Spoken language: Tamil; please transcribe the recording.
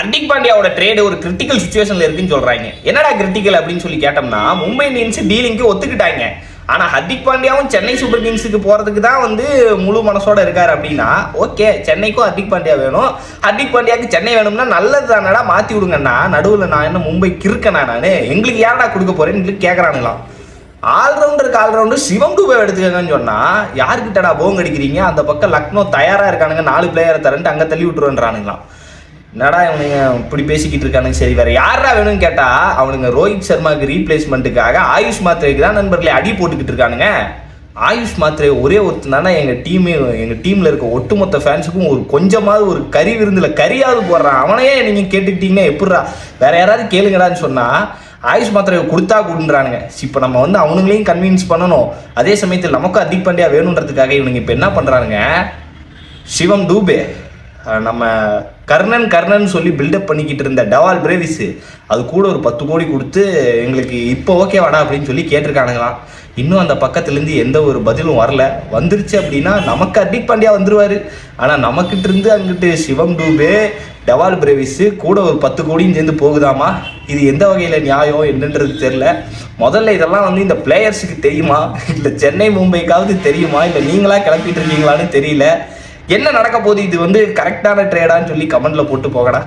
ஹர்திக் பாண்டியாவோட ட்ரேடு ஒரு கிரிட்டிக்கல் சுச்சுவேஷன்ல இருக்குன்னு சொல்றாங்க. என்னடா கிரிட்டிக்கல் அப்படின்னு சொல்லி கேட்டோம்னா, மும்பை இந்தியன்ஸ் டீலிங்க்கு ஒத்துக்கிட்டாங்க. ஆனா ஹர்திக் பாண்டியாவும் சென்னை சூப்பர் கிங்ஸுக்கு போறதுக்கு தான் வந்து முழு மனசோட இருக்காரு அப்படின்னா, ஓகே சென்னைக்கும் ஹர்திக் பாண்டியா வேணும், ஹர்திக் பாண்டியாவுக்கு சென்னை வேணும்னா நல்லது தானடா, மாத்தி விடுங்கண்ணா. நடுவில் நான் என்ன மும்பைக்கு இருக்கேனா? நானு எங்களுக்கு யாரடா கொடுக்க போறேன்னு கேட்கறானுங்களாம். ஆல்ரவுண்டர் சிவம் டூபே எடுத்துக்கங்கன்னு சொன்னா யாருக்கிட்டடா போங்க அடிக்கிறீங்க? அந்த பக்கம் லக்னோ தயாரா இருக்கானுங்க, 4 பிளேயரை தரன்ட்டு அங்க தள்ளி விட்டுருன்றானுங்களாம். என்னடா இவனுங்க இப்படி பேசிக்கிட்டு இருக்கானுங்க. சரி வேற யாரா வேணும்னு கேட்டா அவனுங்க ரோஹித் சர்மாவுக்கு ரீப்ளேஸ்மெண்ட்டுக்காக ஆயுஷ் மாத்திரைக்கு தான் நண்பர்களே அடி போட்டுக்கிட்டு இருக்கானுங்க. ஆயுஷ் மாத்திரை ஒரே ஒருத்தனால எங்க டீம்ல இருக்க ஒட்டுமொத்த ஃபேன்ஸுக்கும் ஒரு கொஞ்சமாவது ஒரு கறி விருந்துல கறியாவது போடுறான். அவனையே நீங்க கேட்டுக்கிட்டீங்கன்னா எப்படிரா வேற யாராவது கேளுங்கடான்னு சொன்னா ஆயுஷ் மாத்திரையை கொடுத்தா கொடுன்றானுங்க. இப்போ நம்ம வந்து அவனுங்களையும் கன்வின்ஸ் பண்ணணும், அதே சமயத்தில் நமக்கும் ஹர்திக் பாண்டியா வேணுன்றதுக்காக இவனுங்க இப்போ என்ன பண்ணுறானுங்க, சிவம் டூபே நம்ம கர்ணன் சொல்லி பில்டப் பண்ணிக்கிட்டு இருந்த டவால் பிரேவிஸ் அது கூட ஒரு 10 கோடி கொடுத்து எங்களுக்கு இப்போ ஓகே வாடா அப்படின்னு சொல்லி கேட்டிருக்கானுங்களாம். இன்னும் அந்த பக்கத்துலேருந்து எந்த ஒரு பதிலும் வரல. வந்துருச்சு அப்படின்னா நமக்கு ஹர்திக் பாண்டியா வந்துருவார். ஆனால் நமக்கிட்ட இருந்து அங்கிட்டு சிவம் டூபே டவால் பிரேவிஸ் கூட ஒரு 10 கோடியும் சேர்ந்து போகுதாமா? இது எந்த வகையில் நியாயம் என்னன்றது தெரில. முதல்ல இதெல்லாம் வந்து இந்த பிளேயர்ஸுக்கு தெரியுமா, இல்லை சென்னை மும்பைக்காவது தெரியுமா, இல்லை நீங்களா கிளப்பிட்டு இருக்கீங்களான்னு தெரியல. என்ன நடக்க போகுது, இது வந்து கரெக்டான ட்ரேடான்னு சொல்லி கமெண்ட்ல போட்டு போகடா.